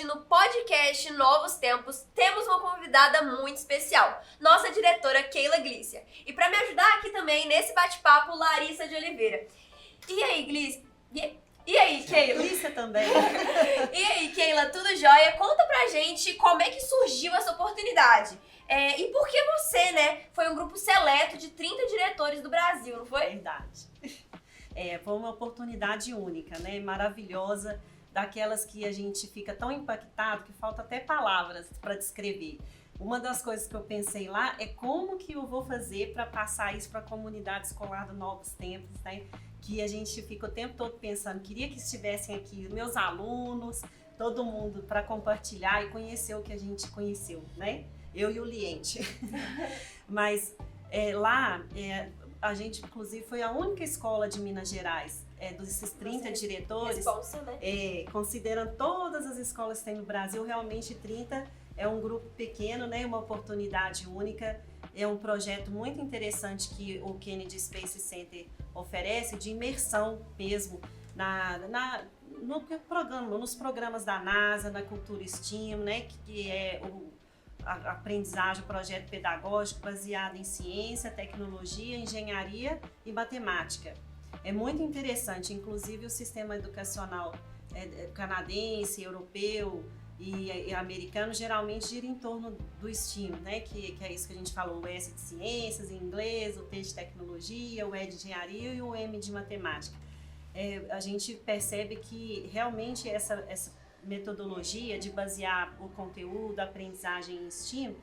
hoje no podcast Novos Tempos temos uma convidada muito especial, nossa diretora Keila Glícia. E para me ajudar aqui também nesse bate-papo, Larissa de Oliveira. E aí, Glícia? E aí, Keila? Glícia também. E aí, Keila, tudo jóia? Conta pra gente como é que surgiu essa oportunidade. E por que você, né, foi um grupo seleto de 30 diretores do Brasil, não foi? Verdade. Foi uma oportunidade única, né? Maravilhosa, daquelas que a gente fica tão impactado que falta até palavras para descrever. Uma das coisas que eu pensei lá é como que eu vou fazer para passar isso para a comunidade escolar do Novos Tempos, né? Que a gente fica o tempo todo pensando, queria que estivessem aqui meus alunos, todo mundo para compartilhar e conhecer o que a gente conheceu, né? Eu e o Liente. Mas lá, a gente inclusive foi a única escola de Minas Gerais, desses 30 diretores, Responsa, né? Considerando todas as escolas que tem no Brasil, realmente 30 é um grupo pequeno, né? Uma oportunidade única. É um projeto muito interessante que o Kennedy Space Center oferece, de imersão mesmo nos programas da NASA, na cultura STEAM, né? Que é a aprendizagem, o projeto pedagógico baseado em ciência, tecnologia, engenharia e matemática. É muito interessante, inclusive o sistema educacional canadense, europeu e americano geralmente gira em torno do STEAM, né? Que é isso que a gente falou, o S de ciências em inglês, o T de tecnologia, o E de engenharia e o M de matemática. A gente percebe que realmente essa metodologia de basear o conteúdo, a aprendizagem em STEAM,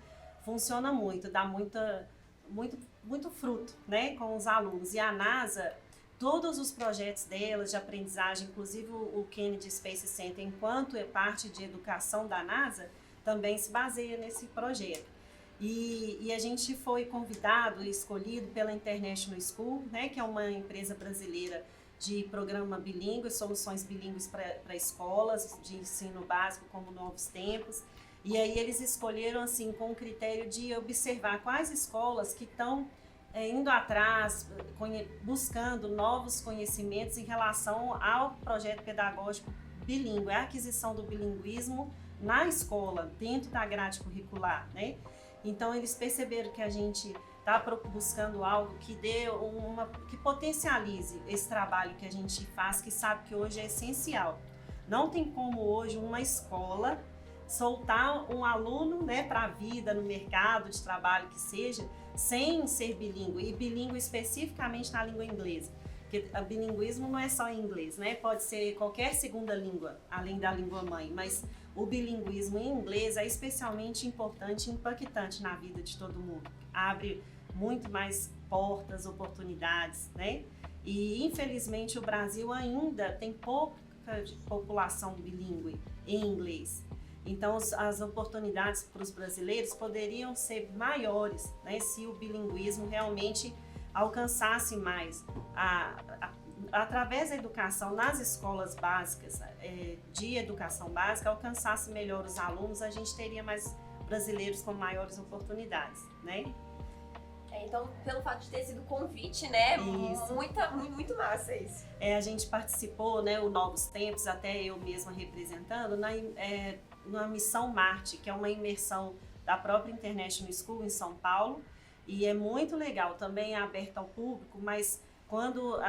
funciona muito, dá muito fruto, né, com os alunos. E a NASA, todos os projetos delas de aprendizagem, inclusive o Kennedy Space Center, enquanto é parte de educação da NASA, também se baseia nesse projeto. E a gente foi convidado e escolhido pela International School, né, que é uma empresa brasileira de programa bilíngue, soluções bilíngues para escolas de ensino básico como Novos Tempos. E aí eles escolheram assim com o critério de observar quais escolas que estão indo atrás, buscando novos conhecimentos em relação ao projeto pedagógico bilíngue, a aquisição do bilinguismo na escola, dentro da grade curricular, né? Então eles perceberam que a gente está buscando algo que que potencialize esse trabalho que a gente faz, que sabe que hoje é essencial. Não tem como hoje uma escola soltar um aluno, né, para a vida, no mercado de trabalho que seja, sem ser bilíngue, e bilíngue especificamente na língua inglesa. Porque o bilinguismo não é só em inglês, né? Pode ser qualquer segunda língua, além da língua mãe, mas o bilinguismo em inglês é especialmente importante e impactante na vida de todo mundo. Abre muito mais portas, oportunidades, né? E infelizmente o Brasil ainda tem pouca população bilíngue em inglês. Então as oportunidades para os brasileiros poderiam ser maiores, né, se o bilinguismo realmente alcançasse mais através da educação nas escolas básicas, de educação básica, alcançasse melhor os alunos, a gente teria mais brasileiros com maiores oportunidades, né? Então, pelo fato de ter sido convite, né? Isso. Muito massa isso. A gente participou, né, o Novos Tempos, até eu mesma representando, na Missão Marte, que é uma imersão da própria International School em São Paulo, e é muito legal, também é aberto ao público, mas quando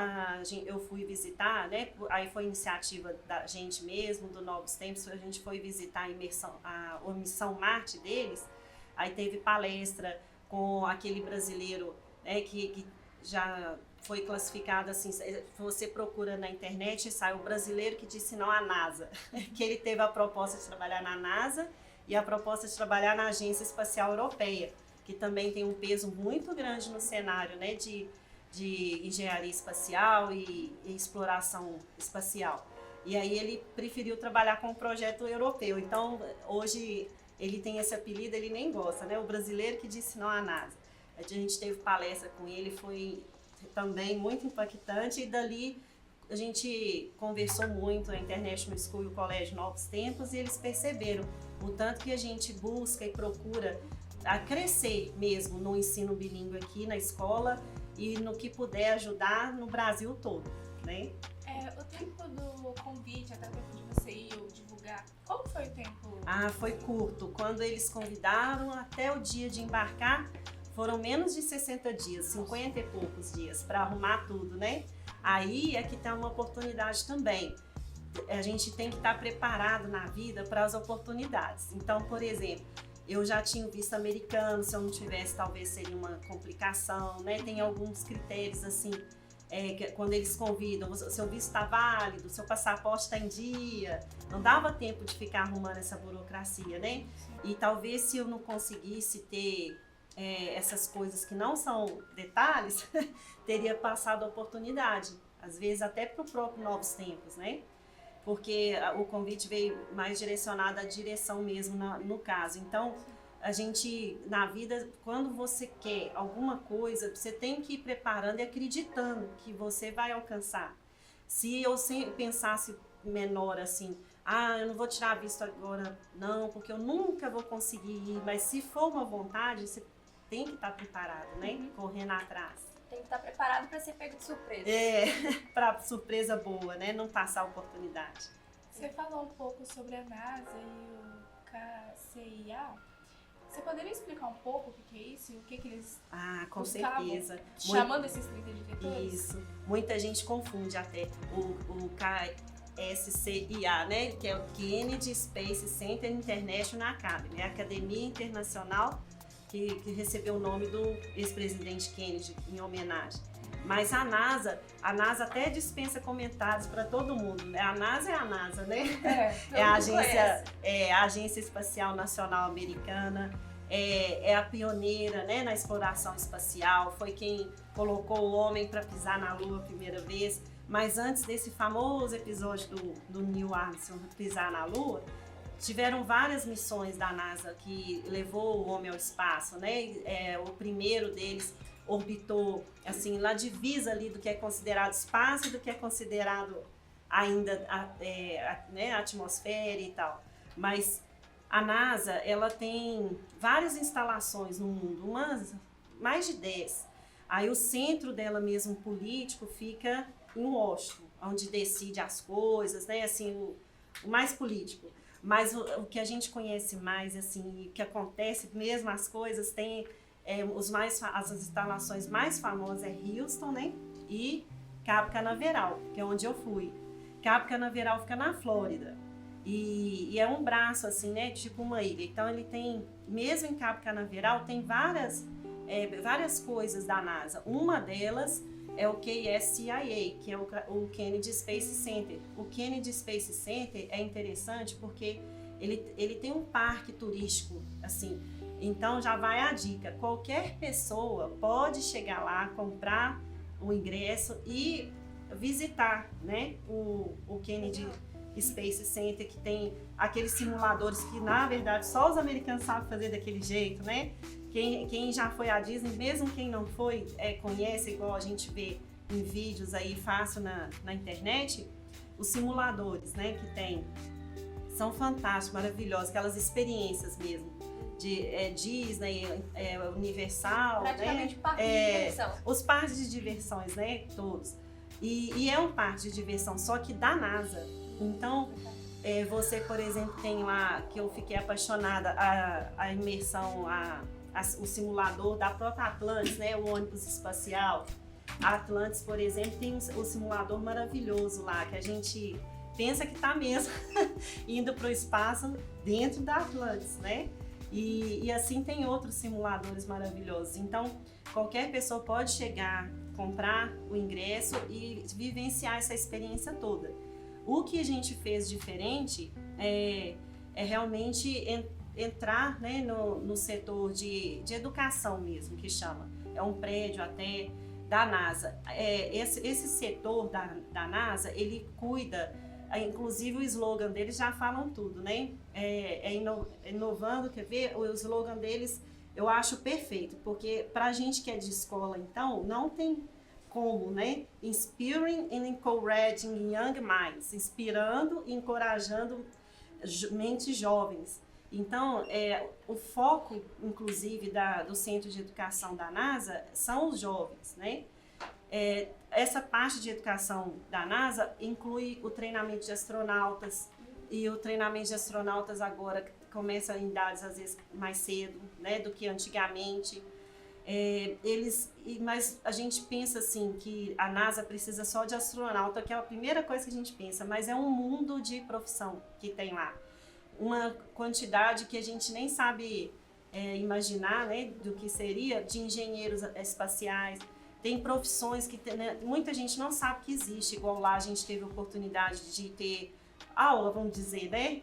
eu fui visitar, né, aí foi iniciativa da gente mesmo, do Novos Tempos, a gente foi visitar a Missão Marte deles, aí teve palestra com aquele brasileiro, né, que já foi classificado assim, você procura na internet e sai o brasileiro que disse não à NASA, que ele teve a proposta de trabalhar na NASA e a proposta de trabalhar na Agência Espacial Europeia, que também tem um peso muito grande no cenário, né, de engenharia espacial e exploração espacial. E aí ele preferiu trabalhar com um projeto europeu. Então, hoje ele tem esse apelido, ele nem gosta, né? O brasileiro que disse não à NASA. A gente teve palestra com ele, foi também muito impactante, e dali a gente conversou muito, a International School e o Colégio Novos Tempos, e eles perceberam o tanto que a gente busca e procura a crescer mesmo no ensino bilíngue aqui na escola e no que puder ajudar no Brasil todo, né? O tempo do convite, até o tempo de você ir ou divulgar, qual foi o tempo Foi curto. Quando eles convidaram, até o dia de embarcar, foram menos de 60 dias, 50 e poucos dias, para arrumar tudo, né? Aí é que tem uma oportunidade também. A gente tem que estar preparado na vida para as oportunidades. Então, por exemplo, eu já tinha visto americano, se eu não tivesse, talvez seria uma complicação, né? Tem alguns critérios assim, quando eles convidam, seu visto está válido, seu passaporte está em dia, não dava tempo de ficar arrumando essa burocracia, né? E talvez se eu não conseguisse ter essas coisas que não são detalhes, teria passado a oportunidade, às vezes até para o próprio Novos Tempos, né? Porque o convite veio mais direcionado à direção mesmo no caso. Então, a gente, na vida, quando você quer alguma coisa, você tem que ir preparando e acreditando que você vai alcançar. Se eu pensasse menor assim, eu não vou tirar visto agora, não, porque eu nunca vou conseguir ir, mas se for uma vontade, você tem que estar preparado, né? Correndo atrás. Tem que estar preparado para ser pego de surpresa. Para surpresa boa, né? Não passar a oportunidade. Você falou um pouco sobre a NASA e o KCIA. Você poderia explicar um pouco o que é isso e o que eles com buscavam, certeza. chamando esses 30 diretores? Isso. Muita gente confunde até o KSCIA, né? Que é o Kennedy Space Center International Academy, a Academia Internacional que recebeu o nome do ex-presidente Kennedy em homenagem. Mas a NASA até dispensa comentários para todo mundo, né? A NASA é a NASA, né? A Agência Espacial Nacional Americana, é a pioneira, né, na exploração espacial, foi quem colocou o homem para pisar na Lua a primeira vez. Mas antes desse famoso episódio do Neil Armstrong pisar na Lua, tiveram várias missões da NASA que levou o homem ao espaço, né? O primeiro deles orbitou, assim, na divisa ali do que é considerado espaço e do que é considerado ainda né, atmosfera e tal. Mas a NASA, ela tem várias instalações no mundo, mais de 10. Aí o centro dela mesmo político fica em Washington, onde decide as coisas, né? Assim, o mais político. Mas o que a gente conhece mais, assim, que acontece mesmo as coisas, tem as instalações mais famosas Houston, né? E Cabo Canaveral, que é onde eu fui. Cabo Canaveral fica na Flórida. E é um braço, assim, né? Tipo uma ilha. Então ele tem, mesmo em Cabo Canaveral, tem várias coisas da NASA. Uma delas é o KSCIA, que é o Kennedy Space Center. O Kennedy Space Center é interessante porque ele tem um parque turístico, assim. Então já vai a dica, qualquer pessoa pode chegar lá, comprar o ingresso e visitar, né, o Kennedy Space Center, que tem aqueles simuladores que na verdade só os americanos sabem fazer daquele jeito, né? Quem já foi à Disney, mesmo quem não foi, conhece, igual a gente vê em vídeos aí fácil na internet, os simuladores, né, que tem, são fantásticos, maravilhosos, aquelas experiências mesmo, de Disney, Universal, praticamente né? Parque de diversão. Os parques de diversões, né, todos. E é um parque de diversão, só que da NASA. Então, você, por exemplo, tem lá, que eu fiquei apaixonada, a imersão, o simulador da própria Atlantis, né, o ônibus espacial. A Atlantis, por exemplo, tem o simulador maravilhoso lá, que a gente pensa que está mesmo indo para o espaço dentro da Atlantis, né? E assim tem outros simuladores maravilhosos. Então, qualquer pessoa pode chegar, comprar o ingresso e vivenciar essa experiência toda. O que a gente fez diferente é realmente entrar, né, no setor de educação mesmo, que chama. É um prédio até da NASA. Esse setor da NASA, ele cuida, inclusive o slogan deles já falam tudo, né? Inovando, quer ver? O slogan deles eu acho perfeito, porque pra gente que é de escola, então, não tem como, né? Inspiring and encouraging young minds, inspirando e encorajando mentes jovens. Então, o foco, inclusive, do Centro de Educação da NASA são os jovens, né? Essa parte de educação da NASA inclui o treinamento de astronautas, e o treinamento de astronautas agora começa em idades às vezes mais cedo, né, do que antigamente. Mas a gente pensa assim que a NASA precisa só de astronauta, que é a primeira coisa que a gente pensa, mas é um mundo de profissão que tem lá. Uma quantidade que a gente nem sabe imaginar, né, do que seria, de engenheiros espaciais. Tem profissões que né, muita gente não sabe que existe, igual lá a gente teve a oportunidade de ter aula, vamos dizer, né?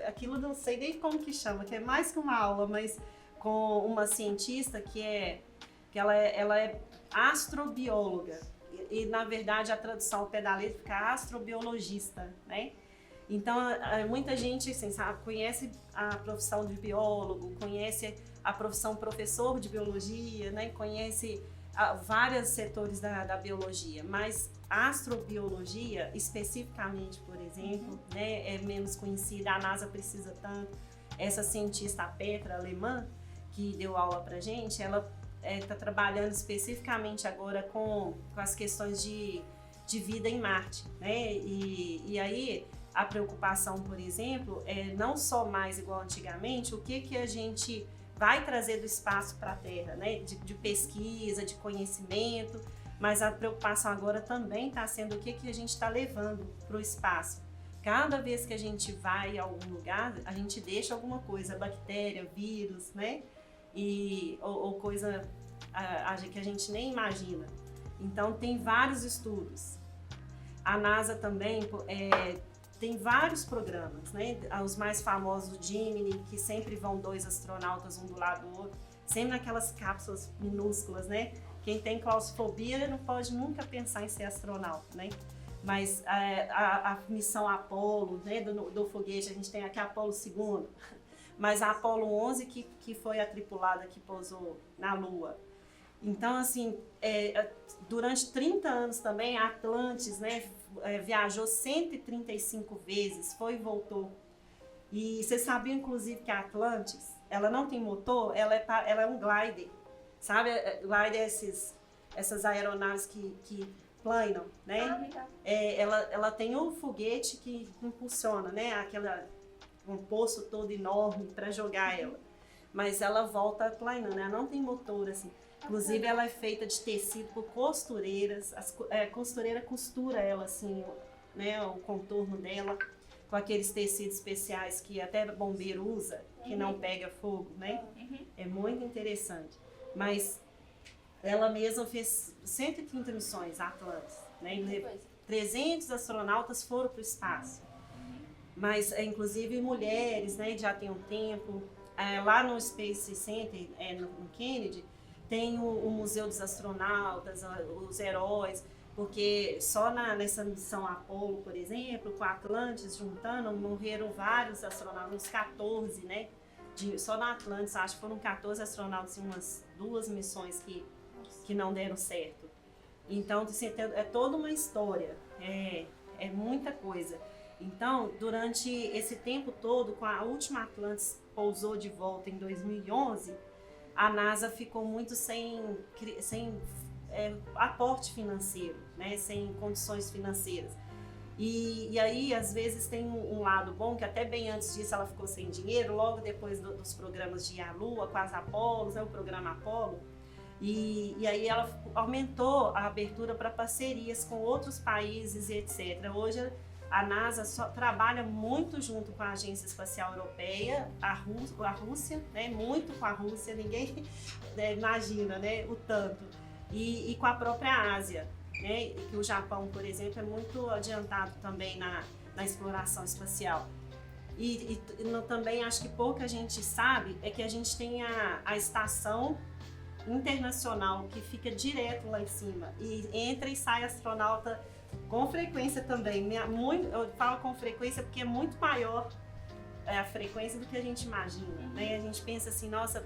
Aquilo não sei nem como que chama, que é mais que uma aula, mas com uma cientista que ela é astrobióloga. E na verdade a tradução ao pé da letra fica astrobiologista, né? Então, muita gente assim, sabe, conhece a profissão de biólogo, conhece a profissão professor de biologia, né? Conhece vários setores da biologia, mas a astrobiologia, especificamente, por exemplo, né, é menos conhecida, a NASA precisa tanto. Essa cientista, a Petra, alemã, que deu aula pra gente, ela está trabalhando especificamente agora com as questões de vida em Marte, né? E aí a preocupação, por exemplo, é não só mais igual antigamente, o que a gente vai trazer do espaço para a Terra, né? De pesquisa, de conhecimento, mas a preocupação agora também está sendo o que a gente está levando para o espaço. Cada vez que a gente vai a algum lugar, a gente deixa alguma coisa, bactéria, vírus, né? Ou coisa que a gente nem imagina. Então, tem vários estudos. A NASA também tem vários programas, né? Os mais famosos, o Gemini, que sempre vão 2 astronautas um do lado do outro, sempre naquelas cápsulas minúsculas, né? Quem tem claustrofobia não pode nunca pensar em ser astronauta, né? Mas a missão Apollo, né, do foguete, a gente tem aqui a Apollo 2º, mas a Apollo 11 que foi a tripulada que pousou na Lua. Então, assim, durante 30 anos também, a Atlantis, né, viajou 135 vezes, foi e voltou. E vocês sabiam, inclusive, que a Atlantis, ela não tem motor, ela é um glider, sabe? Glider é essas aeronaves que planam, né? Ela tem um foguete que impulsiona, né? Um poço todo enorme para jogar ela. Mas ela volta planando, ela não tem motor, assim. Inclusive, ela é feita de tecido por costureiras. A costureira costura ela, assim, né, o contorno dela, com aqueles tecidos especiais que até bombeiro usa, que não pega fogo, né? É muito interessante. Mas ela mesma fez 130 missões, a Atlantis, né? 300 astronautas foram para o espaço. Mas, inclusive, mulheres, né, já tem um tempo. Lá no Space Center, no Kennedy, tem o Museu dos Astronautas, os heróis, porque só nessa missão Apollo, por exemplo, com a Atlantis juntando, morreram vários astronautas, uns 14, né? Só na Atlantis, acho que foram 14 astronautas em umas 2 missões que não deram certo. Então, assim, é toda uma história, é muita coisa. Então, durante esse tempo todo, com a última Atlantis pousou de volta em 2011, a NASA ficou muito sem aporte financeiro, né? Sem condições financeiras. E aí, às vezes, tem um lado bom, que até bem antes disso ela ficou sem dinheiro, logo depois dos programas de ir à Lua, com as Apolos, né? O programa Apollo. E aí ela aumentou a abertura para parcerias com outros países e etc. Hoje, a NASA trabalha muito junto com a Agência Espacial Europeia, a Rússia, né? Muito com a Rússia, ninguém imagina, né? O tanto. E com a própria Ásia, né? Que o Japão, por exemplo, é muito adiantado também na exploração espacial. E também acho que pouca gente sabe é que a gente tem a estação internacional que fica direto lá em cima e entra e sai astronauta com frequência também. Eu falo com frequência porque é muito maior a frequência do que a gente imagina, né? A gente pensa assim, nossa,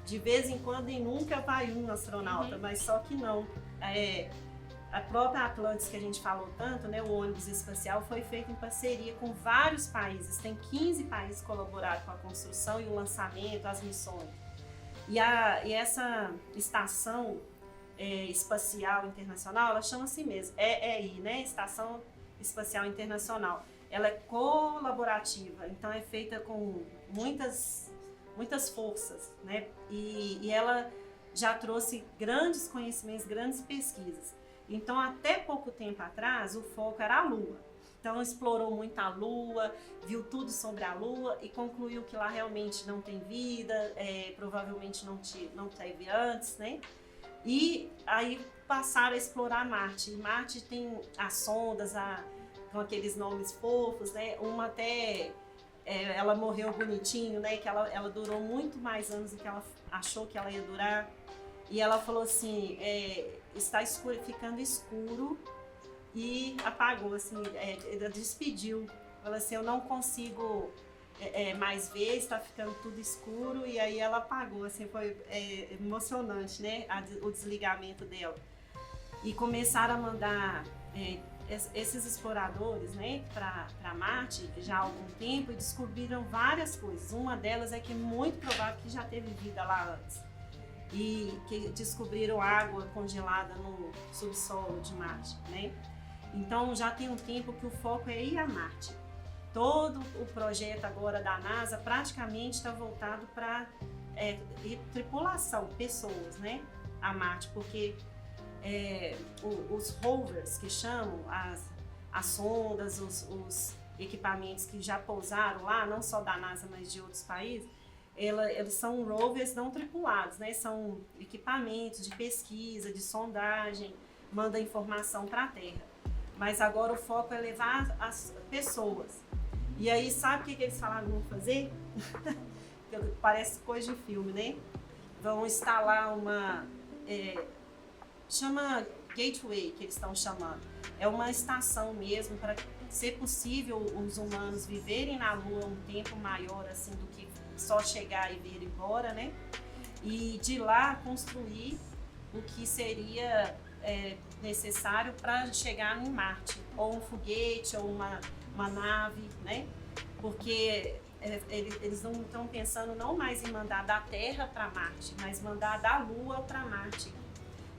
de vez em quando e nunca vai um astronauta, mas só que não. A própria Atlantis, que a gente falou tanto, né, o ônibus espacial, foi feito em parceria com vários países. Tem 15 países que colaboraram com a construção e o lançamento, as missões. E essa estação espacial internacional, ela chama assim mesmo, EI, né, Estação Espacial Internacional. ela é colaborativa, então é feita com muitas forças, né? E ela já trouxe grandes conhecimentos, grandes pesquisas. Então, até pouco tempo atrás, o foco era a Lua. Então, explorou muito a Lua, viu tudo sobre a Lua e concluiu que lá realmente não tem vida, provavelmente não teve antes, né? E aí passaram a explorar Marte. E Marte tem as sondas com aqueles nomes fofos, né? Uma até, ela morreu bonitinho, né? Que ela durou muito mais anos do que ela achou que ela ia durar. E ela falou assim, está ficando escuro, e apagou, assim, ela despediu. Falou assim, eu não consigo mais ver, está ficando tudo escuro, e aí ela apagou, assim, foi emocionante, né, o desligamento dela. E começaram a mandar esses exploradores, né, para Marte já há algum tempo, e descobriram várias coisas. Uma delas é que é muito provável que já teve vida lá antes. E que descobriram água congelada no subsolo de Marte, né? Então já tem um tempo que o foco é ir a Marte. Todo o projeto agora da NASA praticamente está voltado para tripulação, pessoas, né? A Marte, porque os rovers, que chamam, as sondas, os equipamentos que já pousaram lá, não só da NASA, mas de outros países, eles são rovers não tripulados, né? São equipamentos de pesquisa, de sondagem, manda informação para a Terra. Mas agora o foco é levar as pessoas. E aí, sabe o que eles falaram que vão fazer? Parece coisa de filme, né? Vão instalar chama Gateway, que eles estão chamando. É uma estação mesmo, para ser possível os humanos viverem na Lua um tempo maior assim do que só chegar e vir embora, né? E de lá construir o que seria necessário para chegar em Marte, ou um foguete, ou uma nave, né? Porque eles não estão pensando não mais em mandar da Terra para Marte, mas mandar da Lua para Marte.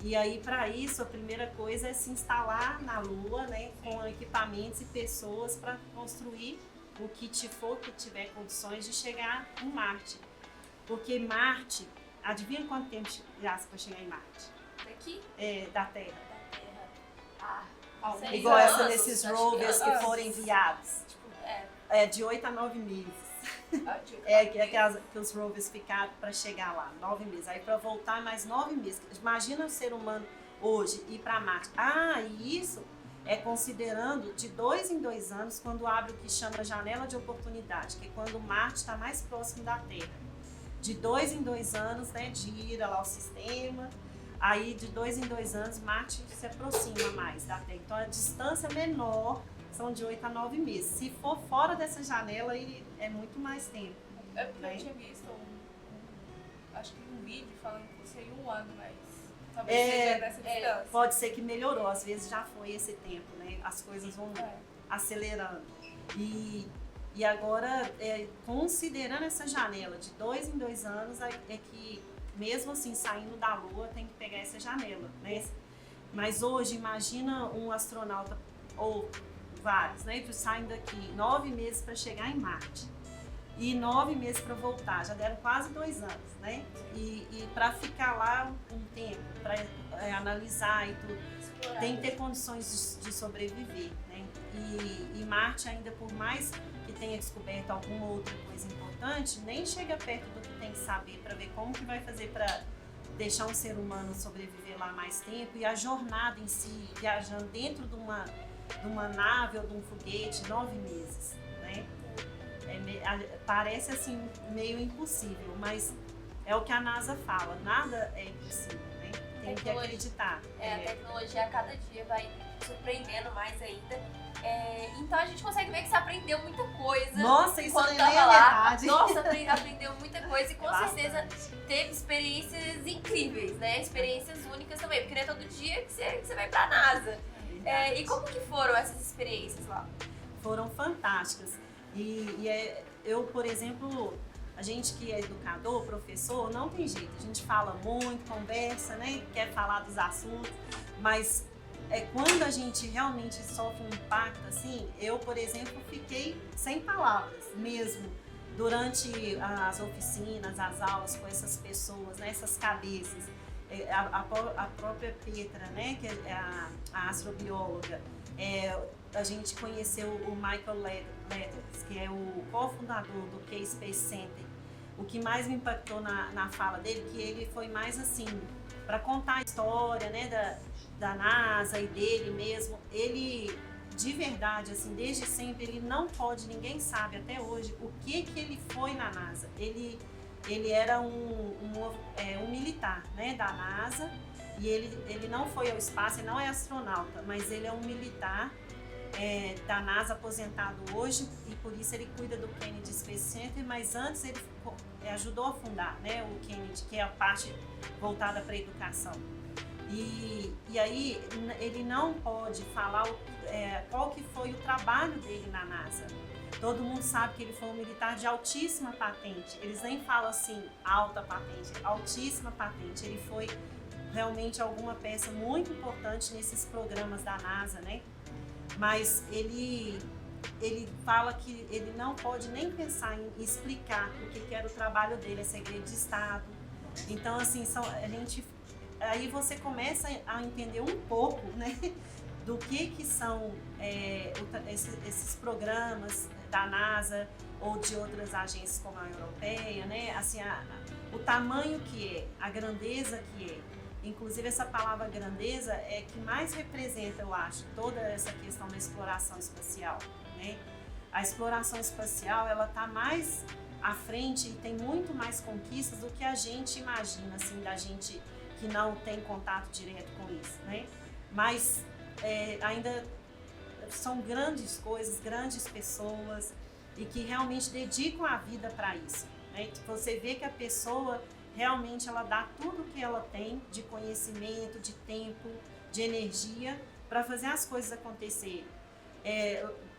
E aí, para isso, a primeira coisa é se instalar na Lua, né? Com equipamentos e pessoas para construir o que for que tiver condições de chegar em Marte. Porque Marte, adivinha quanto tempo gasta para chegar em Marte? Daqui? Da Terra. Da Terra. 6 Igual anos, essa desses rovers que foram enviados. De 8 a 9 meses. Que os rovers ficaram para chegar lá, 9 meses. Aí para voltar mais 9 meses. Imagina o ser humano hoje ir para Marte. E isso é considerando de 2 em 2 anos, quando abre o que chama janela de oportunidade, que é quando Marte está mais próximo da Terra. De 2 em 2 anos, né, gira lá o sistema, aí de 2 em 2 anos Marte se aproxima mais da Terra. Então a distância menor são de 8 a 9 meses. Se for fora dessa janela, aí é muito mais tempo. É porque eu tinha visto acho que um vídeo falando que seria 1 ano, mas talvez seja dessa distância. Pode ser que melhorou, às vezes já foi esse tempo, né? As coisas vão acelerando. E agora, considerando essa janela de 2 em 2 anos, é que mesmo assim, saindo da Lua, tem que pegar essa janela, né? Mas hoje, imagina um astronauta, ou vários, né? Que saem daqui 9 meses para chegar em Marte. E 9 meses para voltar, já deram quase 2 anos, né? E para ficar lá um tempo, para analisar e tudo, tem que ter condições de sobreviver, né? E Marte, ainda por mais que tenha descoberto alguma outra coisa importante, nem chega perto do que tem que saber para ver como que vai fazer para deixar um ser humano sobreviver lá mais tempo, e a jornada em si, viajando dentro de uma nave ou de um foguete, 9 meses, né? Parece assim meio impossível, mas é o que a NASA fala, nada é impossível, né? Tem que acreditar. A tecnologia a cada dia vai surpreendendo mais ainda. Então a gente consegue ver que você aprendeu muita coisa. Nossa, isso quando nem tava é lá. verdade. Nossa, aprendeu muita coisa e com Bastante. certeza teve experiências incríveis, né? Experiências únicas também, porque não é todo dia que você vai pra NASA. E como que foram essas experiências lá? Foram fantásticas. Eu, por exemplo, a gente que é educador, professor, não tem jeito. A gente fala muito, conversa, né? Quer falar dos assuntos, mas quando a gente realmente sofre um impacto assim, eu, por exemplo, fiquei sem palavras mesmo durante as oficinas, as aulas com essas pessoas, né, essas cabeças. A própria Petra, né, que é a astrobióloga, a gente conheceu o Michael Letters, que é o cofundador do Key Space Center. O que mais me impactou na fala dele, que ele foi mais assim, para contar a história, né, da NASA e dele mesmo. Ele, de verdade, assim, desde sempre, ele não pode, ninguém sabe até hoje o que ele foi na NASA. Ele era um militar, né, da NASA, e ele não foi ao espaço, ele não é astronauta, mas ele é um militar da NASA aposentado hoje, e por isso ele cuida do Kennedy Space Center, mas antes ele ajudou a fundar, né, o Kennedy, que é a parte voltada para a educação. E aí ele não pode falar qual que foi o trabalho dele na NASA. Todo mundo sabe que ele foi um militar de altíssima patente. Eles nem falam assim, alta patente, altíssima patente. Ele foi realmente alguma peça muito importante nesses programas da NASA, né? Mas ele fala que ele não pode nem pensar em explicar o que era o trabalho dele, é segredo de Estado. Então, assim, aí você começa a entender um pouco, né, do que são esses programas da NASA ou de outras agências como a europeia, né? Assim, o tamanho que é, a grandeza que é. Inclusive, essa palavra grandeza é que mais representa, eu acho, toda essa questão da exploração espacial, né? A exploração espacial, ela está mais à frente e tem muito mais conquistas do que a gente imagina, assim, da gente que não tem contato direto com isso, né? Mas ainda são grandes coisas, grandes pessoas e que realmente dedicam a vida para isso, né? Você vê que a pessoa realmente ela dá tudo que ela tem de conhecimento, de tempo, de energia para fazer as coisas acontecerem.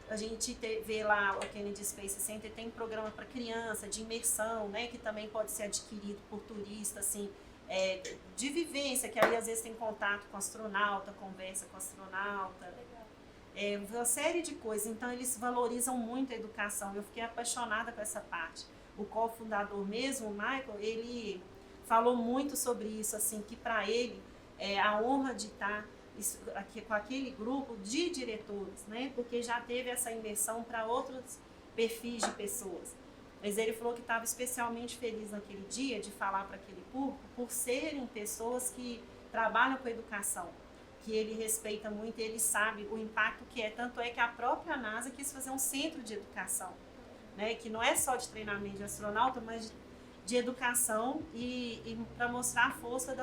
A gente vê lá o Kennedy Space Center tem programa para criança, de imersão, né, que também pode ser adquirido por turista, assim, de vivência, que aí às vezes tem contato com astronauta, conversa com astronauta. Uma série de coisas. Então eles valorizam muito a educação. Eu fiquei apaixonada com essa parte. O cofundador mesmo, o Michael, ele falou muito sobre isso, assim, que para ele a honra de estar aqui com aquele grupo de diretores, né? Porque já teve essa imersão para outros perfis de pessoas. Mas ele falou que estava especialmente feliz naquele dia de falar para aquele público por serem pessoas que trabalham com educação, que ele respeita muito, ele sabe o impacto que é. Tanto é que a própria NASA quis fazer um centro de educação, né? Que não é só de treinamento de astronauta, mas de educação e para mostrar a força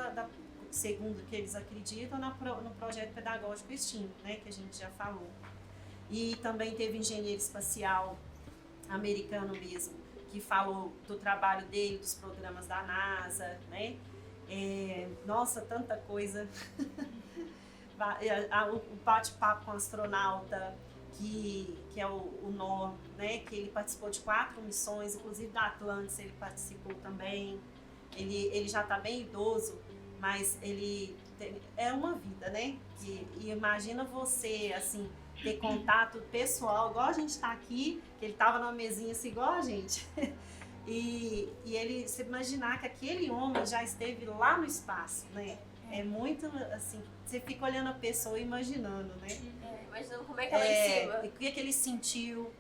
segundo que eles acreditam, no projeto pedagógico STEAM, né, que a gente já falou. E também teve engenheiro espacial americano mesmo, que falou do trabalho dele, dos programas da NASA, né? Nossa, tanta coisa. O bate-papo com o astronauta, que é o Noah, né? Que ele participou de 4 missões, inclusive da Atlantis ele participou também. Ele já está bem idoso, mas é uma vida, né? E imagina você, assim, ter contato pessoal, igual a gente está aqui, que ele estava numa mesinha assim, igual a gente. E ele, se imaginar que aquele homem já esteve lá no espaço, né? É muito, assim, você fica olhando a pessoa e imaginando, né? Imaginando como é que ela em cima. O que ele sentiu.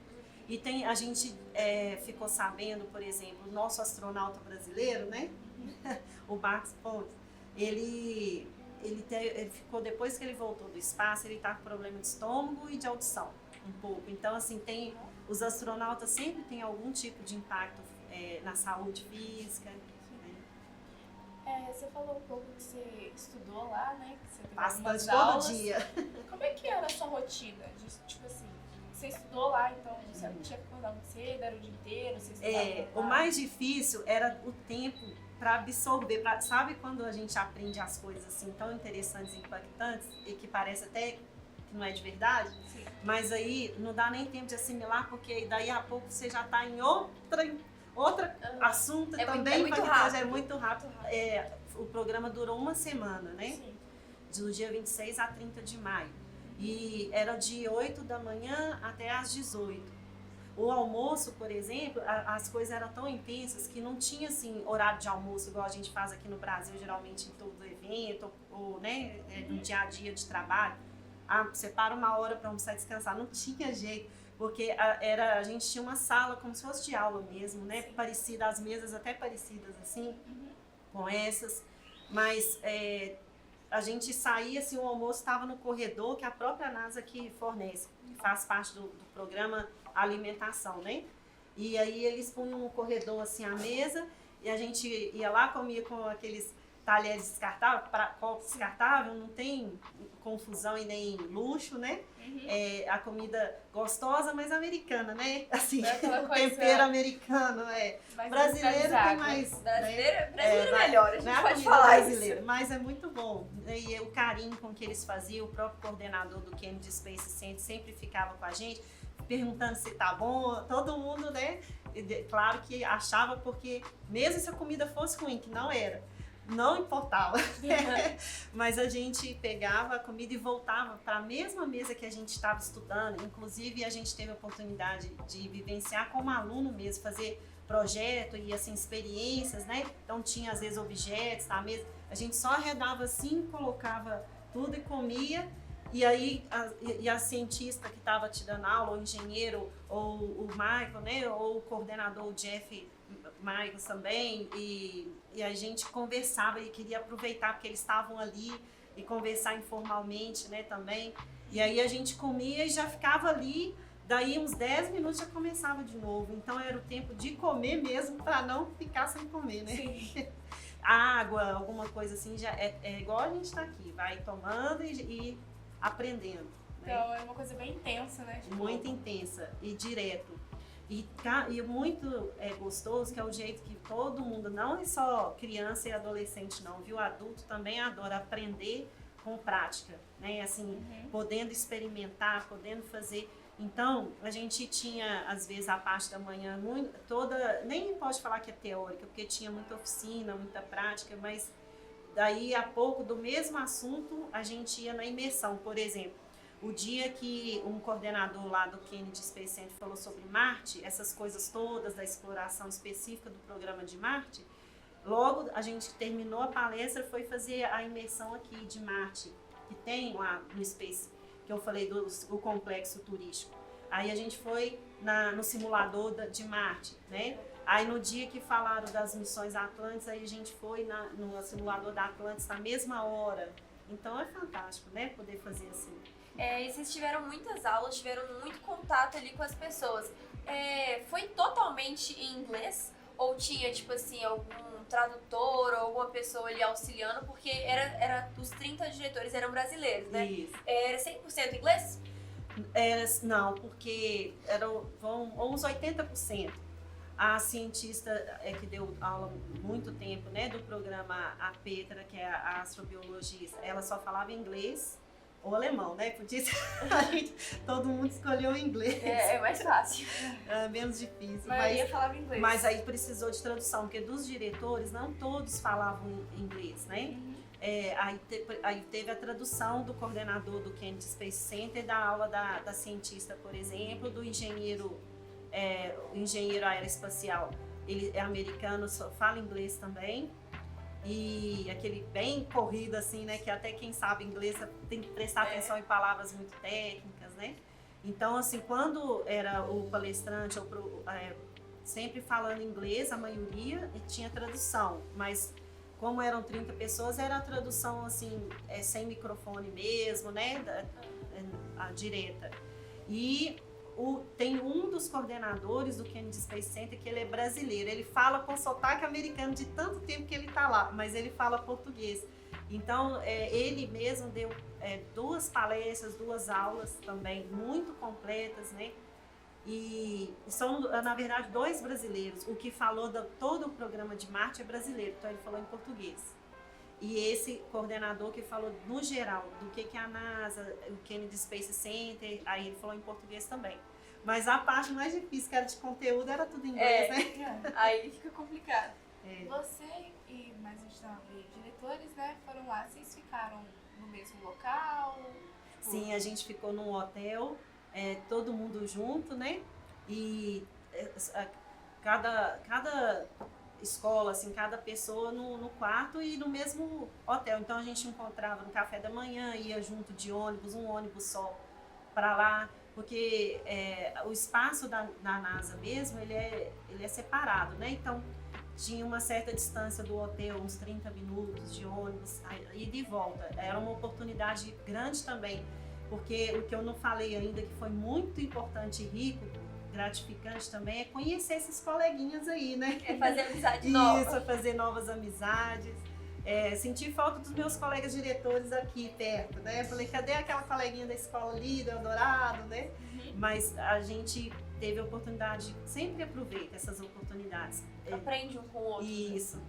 E a gente ficou sabendo, por exemplo, o nosso astronauta brasileiro, né? O Marcos Pontes, ele ficou, depois que ele voltou do espaço, ele tá com problema de estômago e de audição, um pouco. Então, assim, os astronautas sempre têm algum tipo de impacto na saúde física. Você falou um pouco que você estudou lá, né? Que você teve Bastante, aulas. todo dia. Como é que era a sua rotina? Tipo assim, você estudou lá, então você não tinha que acordar muito cedo, era o dia inteiro, você estudava O mais difícil era o tempo para absorver. Sabe quando a gente aprende as coisas assim tão interessantes e impactantes e que parece até que não é de verdade? Sim. Mas aí não dá nem tempo de assimilar, porque daí a pouco você já está em outro assunto também. É muito rápido. É muito rápido. O programa durou 1 semana, né? Sim. do dia 26 a 30 de maio. E era de 8 da manhã até às 18. O almoço, por exemplo, as coisas eram tão intensas que não tinha assim horário de almoço igual a gente faz aqui no Brasil, geralmente em todo evento, ou né, no dia a dia de trabalho. Separa uma hora para almoçar e descansar. Não tinha jeito, porque a gente tinha uma sala como se fosse de aula mesmo, né? Parecida, as mesas até parecidas assim, com essas. Mas a gente saía, assim, o almoço estava no corredor que a própria NASA que fornece, que faz parte do programa Alimentação, né? E aí eles punham no corredor, assim, a mesa, e a gente ia lá, comia com aqueles talheres descartáveis, copo descartável, não tem confusão e nem luxo, né? A comida gostosa, mas americana, né? Assim, tempero americano, brasileiro tem mais... Brasileiro é melhor, a gente pode falar brasileiro, mas é muito bom. E o carinho com que eles faziam, o próprio coordenador do Kennedy Space Center sempre ficava com a gente, perguntando se tá bom, todo mundo, né? Claro que achava, porque mesmo se a comida fosse ruim, que não era, não importava, mas a gente pegava a comida e voltava para a mesma mesa que a gente estava estudando. Inclusive, a gente teve a oportunidade de vivenciar como aluno mesmo, fazer projeto e assim, experiências, né? Então tinha às vezes objetos na mesa, a gente só arredava assim, colocava tudo e comia. E aí a cientista que estava te dando aula, ou o engenheiro, ou o Michael, né? Ou o coordenador, o Jeff Michael também, e a gente conversava e queria aproveitar porque eles estavam ali e conversar informalmente, né, também. E aí a gente comia e já ficava ali, daí uns 10 minutos já começava de novo. Então era o tempo de comer mesmo para não ficar sem comer, né? Sim. Água, alguma coisa assim, já é igual a gente está aqui, vai tomando e aprendendo. Né? Então é uma coisa bem intensa, né? Tipo... Muito intensa e direto. E muito gostoso, que é o jeito que todo mundo, não é só criança e adolescente não, viu? Adulto também adora aprender com prática, né? Assim, podendo experimentar, podendo fazer. Então, a gente tinha, às vezes, a parte da manhã toda, nem pode falar que é teórica, porque tinha muita oficina, muita prática, mas daí a pouco do mesmo assunto a gente ia na imersão, por exemplo. O dia que um coordenador lá do Kennedy Space Center falou sobre Marte, essas coisas todas da exploração específica do programa de Marte, logo a gente terminou a palestra, foi fazer a imersão aqui de Marte, que tem lá no Space, que eu falei do complexo turístico. Aí a gente foi no simulador de Marte, né? Aí no dia que falaram das missões Atlantis, aí a gente foi no simulador da Atlantis na mesma hora. Então é fantástico, né? Poder fazer assim. E vocês tiveram muitas aulas, tiveram muito contato ali com as pessoas. Foi totalmente em inglês? Ou tinha, tipo assim, algum tradutor ou alguma pessoa ali auxiliando? Porque os 30 diretores eram brasileiros, né? Isso. Era 100% inglês? Não, porque eram uns 80%. A cientista que deu aula muito tempo, né, do programa, a Petra, que é a astrobiologista, ela só falava inglês ou alemão, né? Podia ser, todo mundo escolheu inglês. É mais fácil. É menos difícil. Mas ia falar inglês. Mas aí precisou de tradução, porque dos diretores, não todos falavam inglês, né? Aí teve a tradução do coordenador do Kennedy Space Center, da aula da cientista, por exemplo, do engenheiro aeroespacial. Ele é americano, só fala inglês também. E aquele bem corrido assim, né, que até quem sabe inglês tem que prestar atenção em palavras muito técnicas, né? Então, assim, quando era o palestrante sempre falando inglês, a maioria, e tinha tradução, mas como eram 30 pessoas, era a tradução assim, sem microfone mesmo, né, a direta. E tem um dos coordenadores do Kennedy Space Center que ele é brasileiro. Ele fala com sotaque americano de tanto tempo que ele está lá, mas ele fala português. Então, ele mesmo deu 2 palestras, 2 aulas também muito completas, né? E são, na verdade, 2 brasileiros. O que falou todo o programa de Marte é brasileiro, então ele falou em português. E esse coordenador que falou no geral do que é a NASA, o Kennedy Space Center, aí ele falou em português também. Mas a parte mais difícil, que era de conteúdo, era tudo em inglês, né? Aí fica complicado. Você e mais uns 9 diretores, né, foram lá, vocês ficaram no mesmo local? Tipo, Sim, a gente ficou num hotel, todo mundo junto, né? E cada escola, assim, cada pessoa no quarto e no mesmo hotel. Então a gente encontrava no café da manhã, ia junto de ônibus, um ônibus só para lá, porque o espaço da NASA mesmo, ele é separado, né? Então tinha uma certa distância do hotel, uns 30 minutos de ônibus, ida e volta. Era uma oportunidade grande também, porque o que eu não falei ainda, que foi muito importante e rico, gratificante também, é conhecer esses coleguinhas aí, né? É fazer amizade nova. Isso, fazer novas amizades. Senti falta dos meus colegas diretores aqui perto, né? Falei, cadê aquela coleguinha da escola ali, do Eldorado, né? Mas a gente teve a oportunidade, sempre aproveita essas oportunidades. Aprende um com o outro. Isso.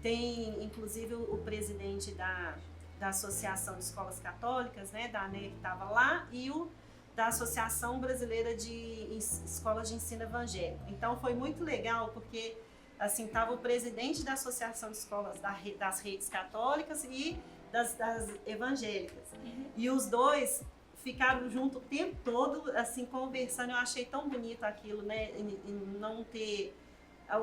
Tem, inclusive, o presidente da Associação de Escolas Católicas, né, da ANE, que estava lá, e o da Associação Brasileira de Escolas de Ensino Evangélico. Então, foi muito legal, porque, assim, estava o presidente da Associação de Escolas das redes católicas e das evangélicas. E os dois ficaram junto o tempo todo, assim, conversando. Eu achei tão bonito aquilo, né, em não ter...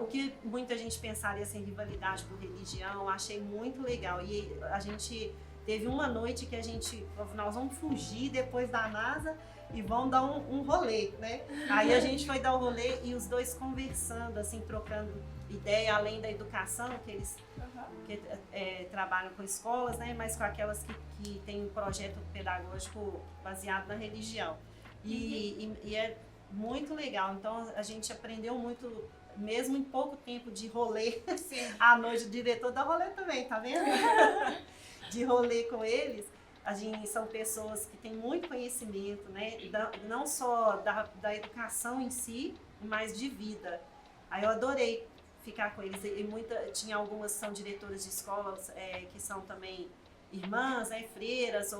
O que muita gente pensaria assim, rivalidade por religião, achei muito legal. E a gente teve uma noite que nós vamos fugir depois da NASA e vamos dar um rolê, né? Aí a gente foi dar o rolê e os dois conversando, assim, trocando ideia, além da educação, que eles trabalham com escolas, né? Mas com aquelas que têm um projeto pedagógico baseado na religião. E é muito legal. Então a gente aprendeu muito, mesmo em pouco tempo de rolê. Sim. À noite, o diretor dá rolê também, tá vendo? De rolê com eles. São pessoas que têm muito conhecimento, né? Não só da educação em si, mas de vida. Aí eu adorei ficar com eles. Tinha algumas que são diretoras de escolas, que são também irmãs, né? Freiras,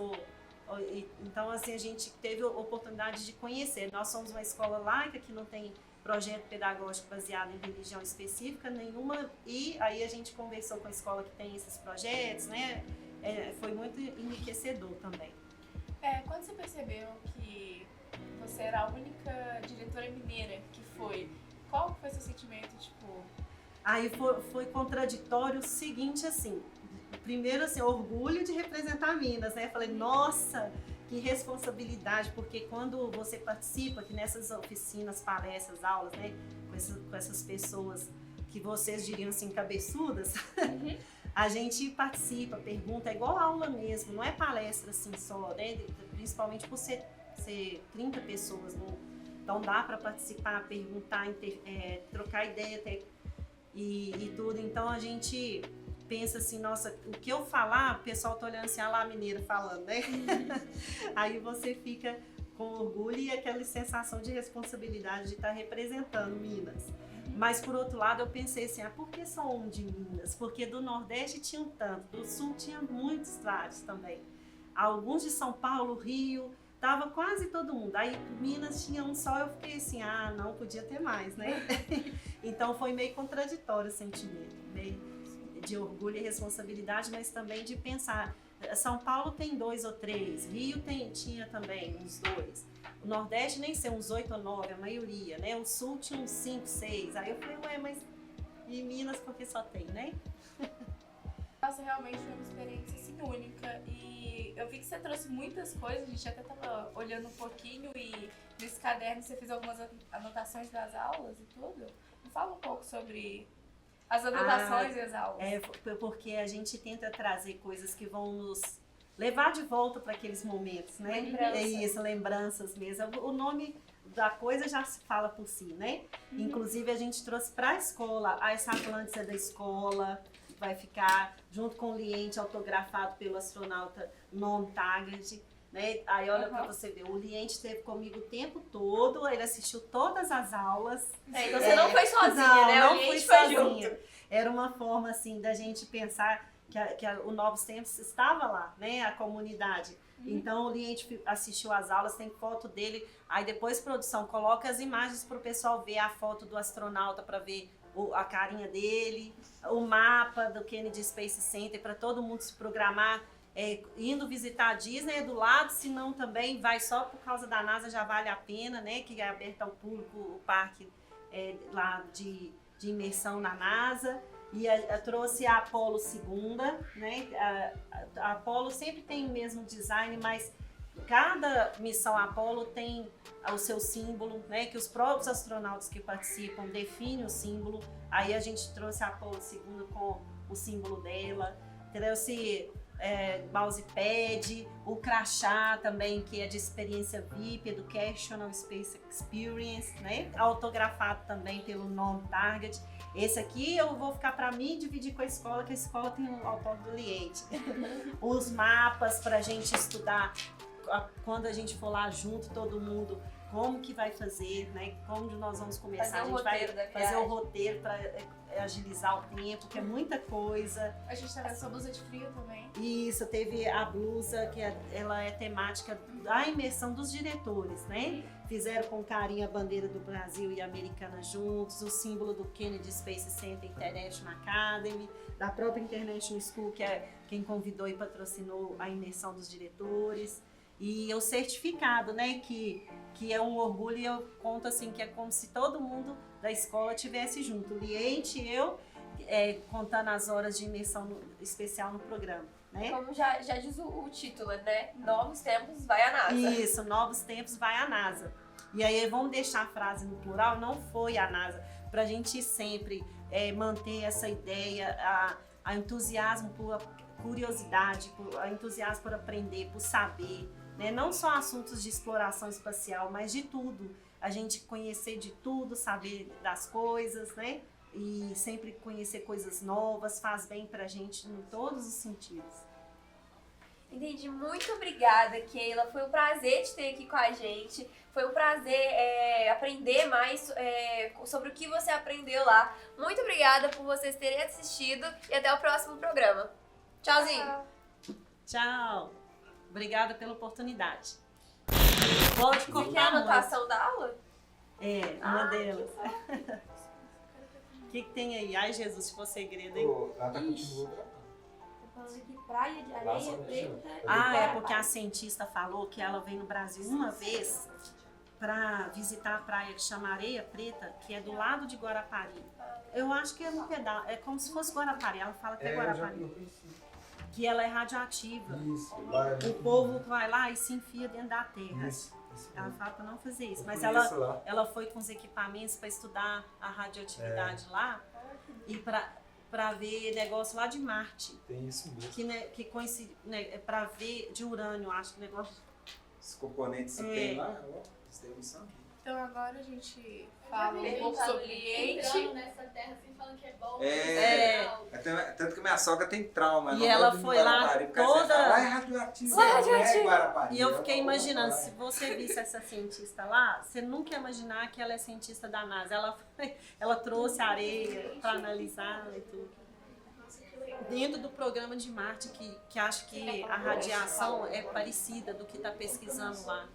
então assim, a gente teve a oportunidade de conhecer. Nós somos uma escola laica que não tem projeto pedagógico baseado em religião específica nenhuma, e aí a gente conversou com a escola que tem esses projetos, né? Foi muito enriquecedor também. Quando você percebeu que você era a única diretora mineira que foi, qual foi seu sentimento, tipo... Aí foi contraditório o seguinte, assim, primeiro, assim, orgulho de representar Minas, né? Falei, nossa, que responsabilidade, porque quando você participa aqui nessas oficinas, palestras, aulas, né, com essas pessoas que vocês diriam assim, cabeçudas, a gente participa, pergunta, é igual aula mesmo, não é palestra assim só, né, principalmente por ser 30 pessoas, né? Então dá para participar, perguntar, trocar ideia e tudo, então a gente pensa assim, nossa, o que eu falar, o pessoal tá olhando assim, lá a mineira falando, né? Aí você fica com orgulho e aquela sensação de responsabilidade de estar representando Minas. Mas por outro lado eu pensei assim, por que só um de Minas? Porque do Nordeste tinha um tanto, do Sul tinha muitos vários também. Alguns de São Paulo, Rio, tava quase todo mundo. Aí Minas tinha um só, eu fiquei assim, não podia ter mais, né? Então foi meio contraditório o sentimento, meio de orgulho e responsabilidade, mas também de pensar, São Paulo tem 2 ou 3, Rio tinha também uns 2, o Nordeste nem sei, uns 8 ou 9, a maioria, né? O Sul tinha uns 5, 6, aí eu falei, mas e Minas porque só tem, né? Nossa, realmente foi uma experiência assim, única, e eu vi que você trouxe muitas coisas, a gente até tava olhando um pouquinho e nesse caderno você fez algumas anotações das aulas e tudo. Me fala um pouco sobre as anotações e as aulas. Porque a gente tenta trazer coisas que vão nos levar de volta para aqueles momentos, né? Isso, lembranças mesmo. O nome da coisa já se fala por si, né? Inclusive a gente trouxe para a escola, a essa Atlântida da escola, vai ficar junto com o Liente autografado pelo astronauta Noam Taggart, né? Aí olha para você ver, o Liente esteve comigo o tempo todo, ele assistiu todas as aulas. Então você não foi sozinha, né? Não o fui Liente foi sozinha. junto. Era uma forma assim da gente pensar que o Novos Tempos estava lá, né? A comunidade. Então o Liente assistiu às aulas, tem foto dele. Aí depois, produção, coloca as imagens para o pessoal ver a foto do astronauta, para ver a carinha dele, o mapa do Kennedy Space Center, para todo mundo se programar indo visitar a Disney é do lado, se não também vai só por causa da NASA, já vale a pena, né? Que é aberto ao público o parque lá de imersão na NASA. E trouxe a Apollo 2ª, né? A Apollo sempre tem o mesmo design, mas cada missão Apollo tem o seu símbolo, né? Que os próprios astronautas que participam definem o símbolo. Aí a gente trouxe a Apollo 2ª com o símbolo dela. Trouxe mousepad, o crachá também, que é de experiência VIP, Educational Space Experience, né? Autografado também pelo nome Target. Esse aqui eu vou ficar para mim dividir com a escola, que a escola tem o autógrafo do Liente. Os mapas para a gente estudar, quando a gente for lá junto, todo mundo, como que vai fazer, né? Como nós vamos começar, a gente vai fazer o roteiro para agilizar o tempo, que é muita coisa. A gente tá vendo essa blusa de frio também. Isso, teve a blusa, que ela é temática da imersão dos diretores, né? Fizeram com carinho a bandeira do Brasil e Americana juntos, o símbolo do Kennedy Space Center International Academy, da própria International School, que é quem convidou e patrocinou a imersão dos diretores. E o certificado, né, que é um orgulho, e eu conto assim, que é como se todo mundo da escola estivesse junto. O Liente e eu, contando as horas de imersão especial no programa, né? Como já diz o título, né? Novos tempos, vai a NASA. Isso, novos tempos, vai a NASA. E aí vamos deixar a frase no plural, não foi a NASA, para a gente sempre manter essa ideia, a entusiasmo por curiosidade, a entusiasmo por aprender, por saber, né? Não só assuntos de exploração espacial, mas de tudo. A gente conhecer de tudo, saber das coisas, né? E sempre conhecer coisas novas, faz bem pra gente em todos os sentidos. Entendi. Muito obrigada, Keila. Foi um prazer te ter aqui com a gente. Foi um prazer aprender mais sobre o que você aprendeu lá. Muito obrigada por vocês terem assistido e até o próximo programa. Tchauzinho. Tchau. Obrigada pela oportunidade. Pode Você quer contar a anotação da aula? Uma delas. O que tem aí? Ai, Jesus, se for segredo, hein? Ela tá continuando gravando. Tô falando aqui, praia de areia preta. É porque a cientista falou que ela veio no Brasil uma vez para visitar a praia que chama Areia Preta, que é do lado de Guarapari. Eu acho que é um pedaço, é como se fosse Guarapari, ela fala que é Guarapari. Que ela é radioativa. Isso, lá é O povo vai lá e se enfia dentro da terra. Isso. Ela fala para não fazer isso, mas conheço lá. ela foi com os equipamentos para estudar a radioatividade lá e para ver negócio lá de Marte. Tem isso mesmo. Que coincide, né, para ver de urânio, acho que o negócio. Os componentes que tem lá, ó, eles têm missão aqui. Então agora a gente fala um pouco sobre o Liente. Entrando nessa terra assim, falando que é bom. Tanto que minha sogra tem trauma. E ela foi lá toda- Lá é radioativo. Lá é radioativo. É Guarapari. E eu fiquei imaginando, se você visse essa cientista lá, você nunca ia imaginar que ela é cientista da NASA. Ela trouxe areia para analisar e tudo. Dentro do programa de Marte, que acho que a radiação é parecida do que está pesquisando lá.